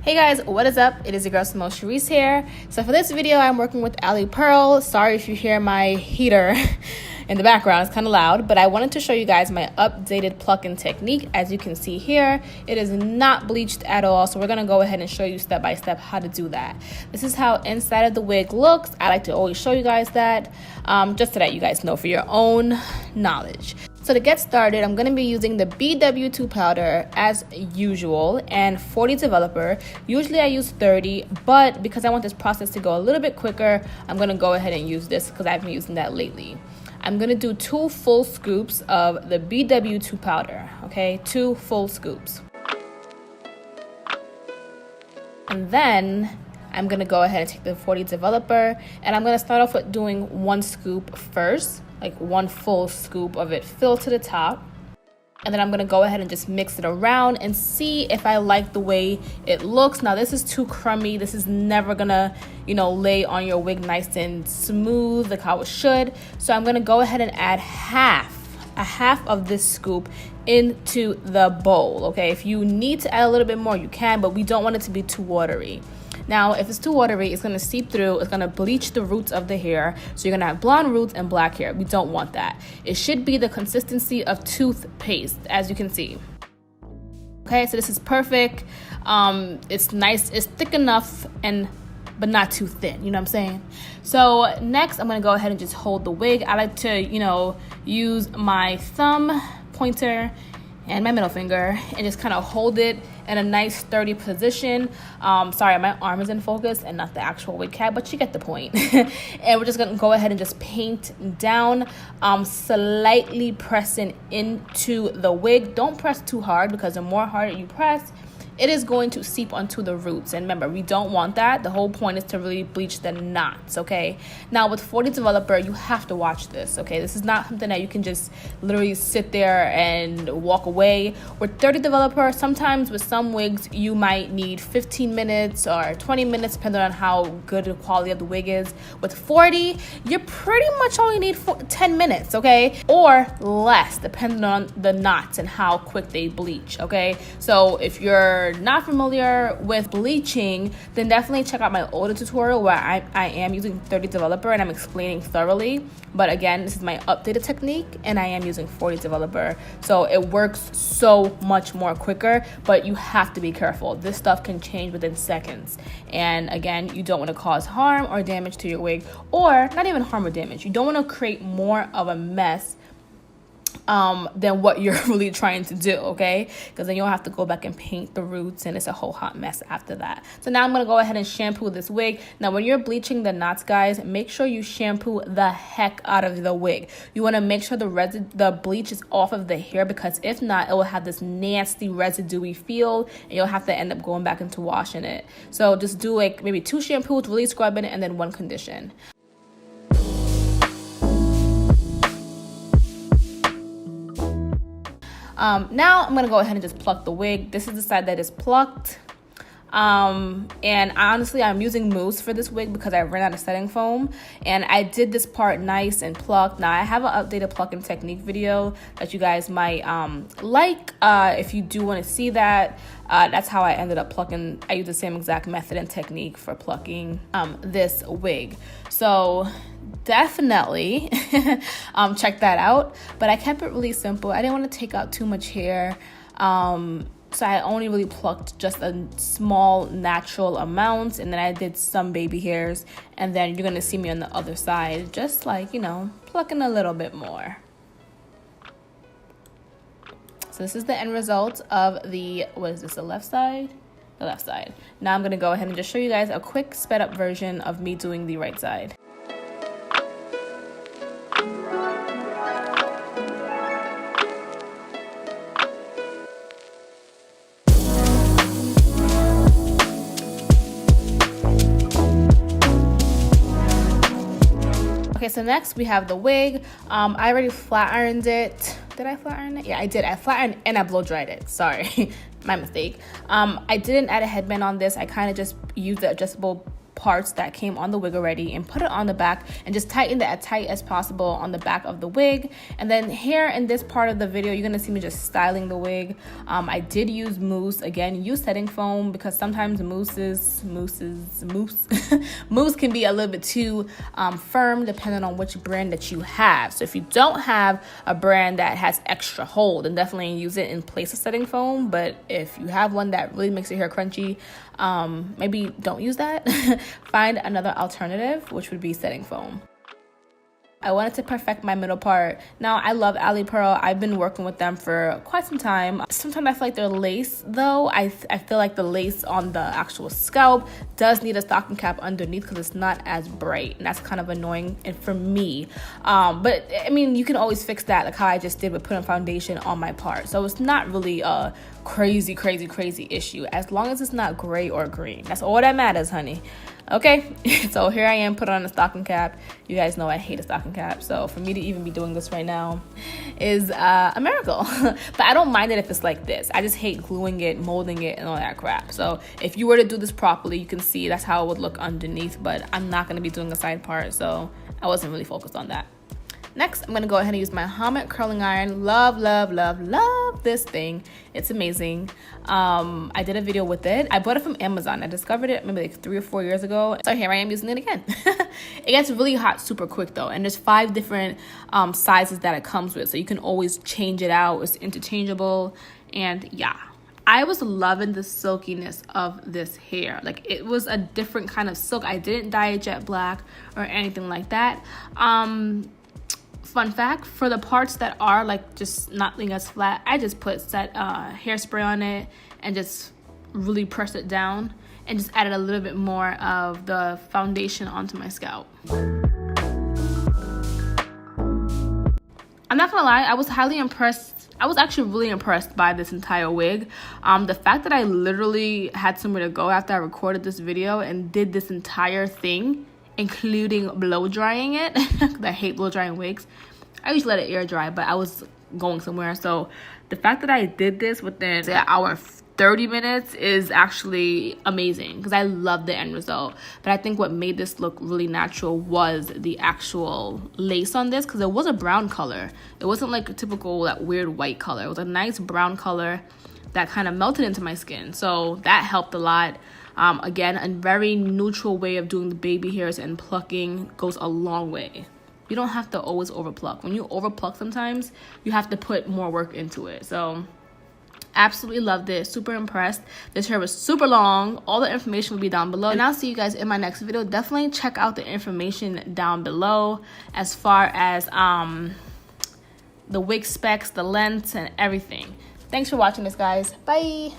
Hey guys, what is up? It is your girl Simone Charisse here. So for this video, I'm working with Alipearl. Sorry if you hear my heater in the background, it's kind of loud, but I wanted to show you guys my updated plucking technique. As you can see here, it is not bleached at all, so we're gonna go ahead and show you step by step how to do that. This is how inside of the wig looks. I like to always show you guys that, just so that you guys know for your own knowledge. So to get started, I'm going to be using the BW2 powder as usual and 40 developer. Usually I use 30, but because I want this process to go a little bit quicker, I'm going to go ahead and use this because I've been using that lately. I'm going to do 2 full scoops of the BW2 powder, okay? 2 full scoops. And then I'm going to go ahead and take the 40 developer, and I'm going to start off with doing 1 scoop first. Like 1 full scoop of it filled to the top, and then I'm gonna go ahead and just mix it around and see if I like the way it looks. Now this is too crummy. This is never gonna, lay on your wig nice and smooth like how it should. So I'm gonna go ahead and add a half of this scoop into the bowl. Okay, if you need to add a little bit more, you can, but we don't want it to be too watery. Now, if it's too watery, it's going to seep through. It's going to bleach the roots of the hair. So you're going to have blonde roots and black hair. We don't want that. It should be the consistency of toothpaste, as you can see. Okay, so this is perfect. It's nice. It's thick enough but not too thin. You know what I'm saying? So next, I'm going to go ahead and just hold the wig. I like to, use my thumb, pointer, and my middle finger and just kind of hold it in a nice sturdy position. Sorry, my arm is in focus and not the actual wig cap, but you get the point. And we're just gonna go ahead and just paint down, slightly pressing into the wig. Don't press too hard because the more harder you press, it is going to seep onto the roots. And remember, we don't want that. The whole point is to really bleach the knots, okay? Now with 40 developer, you have to watch this, okay? This is not something that you can just literally sit there and walk away. With 30 developer, sometimes with some wigs, you might need 15 minutes or 20 minutes, depending on how good the quality of the wig is. With 40, you pretty much only need 10 minutes, okay? Or less, depending on the knots and how quick they bleach, okay? So if you're not familiar with bleaching, then definitely check out my older tutorial where I am using 30 developer and I'm explaining thoroughly. But again, this is my updated technique and I am using 40 developer, so it works so much more quicker, but you have to be careful. This stuff can change within seconds, and again, you don't want to cause harm or damage to your wig, or not even harm or damage. You don't want to create more of a mess than what you're really trying to do, okay? Because then you'll have to go back and paint the roots and it's a whole hot mess after that. So now I'm going to go ahead and shampoo this wig. Now when you're bleaching the knots, guys, make sure you shampoo the heck out of the wig. You want to make sure the bleach is off of the hair, because if not, it will have this nasty residuey feel and you'll have to end up going back into washing it. So just do like maybe 2 shampoos, really scrubbing it, and then 1 condition. Now I'm gonna go ahead and just pluck the wig. This is the side that is plucked. And honestly, I'm using mousse for this wig because I ran out of setting foam, and I did this part nice and plucked. Now I have an updated plucking technique video that you guys might like. If you do want to see that, that's how I ended up plucking. I use the same exact method and technique for plucking this wig. So definitely check that out. But I kept it really simple. I didn't want to take out too much hair. So I only really plucked just a small natural amount, and then I did some baby hairs, and then you're gonna see me on the other side just like, plucking a little bit more. So this is the end result of the, what is this, the left side? The left side. Now I'm gonna go ahead and just show you guys a quick sped up version of me doing the right side. Okay, so next we have the wig. I already flat ironed it. Did I flat iron it? Yeah, I did. I flat ironed and I blow dried it. Sorry, my mistake. I didn't add a headband on this. I kind of just used the adjustable parts that came on the wig already and put it on the back and just tighten it as tight as possible on the back of the wig. And then here in this part of the video, you're gonna see me just styling the wig. I did use mousse. Again, use setting foam because sometimes mousse can be a little bit too firm depending on which brand that you have. So if you don't have a brand that has extra hold, then definitely use it in place of setting foam. But if you have one that really makes your hair crunchy, maybe don't use that. Find another alternative, which would be setting foam. I wanted to perfect my middle part. Now, I love Alipearl. I've been working with them for quite some time. Sometimes I feel like their lace, though, I feel like the lace on the actual scalp does need a stocking cap underneath because it's not as bright, and that's kind of annoying and for me. But I mean, you can always fix that, like how I just did with putting foundation on my part. So it's not really a crazy issue as long as it's not gray or green. That's all that matters, honey. Okay, so here I am, put on a stocking cap. You guys know I hate a stocking cap, so for me to even be doing this right now is a miracle. But I don't mind it if it's like this. I just hate gluing it, molding it, and all that crap. So if you were to do this properly, you can see that's how it would look underneath, but I'm not gonna be doing a side part, so I wasn't really focused on that. Next, I'm gonna go ahead and use my Hammett curling iron. Love this thing. It's amazing. I did a video with it. I bought it from Amazon. I discovered it maybe like 3 or 4 years ago. So here I am using it again. It gets really hot super quick though. And there's 5 different sizes that it comes with. So you can always change it out. It's interchangeable. And yeah, I was loving the silkiness of this hair. Like, it was a different kind of silk. I didn't dye it jet black or anything like that. Fun fact, for the parts that are like just not being as flat, I just put hairspray on it and just really pressed it down and just added a little bit more of the foundation onto my scalp. I'm not gonna lie, I was highly impressed. I was actually really impressed by this entire wig. The fact that I literally had somewhere to go after I recorded this video and did this entire thing, including blow drying it. I hate blow drying wigs. I usually let it air dry, but I was going somewhere. So the fact that I did this within an hour and 30 minutes is actually amazing because I love the end result. But I think what made this look really natural was the actual lace on this, because it was a brown color. It wasn't like a typical that weird white color. It was a nice brown color that kind of melted into my skin. So that helped a lot. Again, a very neutral way of doing the baby hairs, and plucking goes a long way. You don't have to always overpluck. When you overpluck sometimes, you have to put more work into it. So absolutely loved it. Super impressed. This hair was super long. All the information will be down below. And I'll see you guys in my next video. Definitely check out the information down below as far as the wig specs, the lengths, and everything. Thanks for watching this, guys. Bye.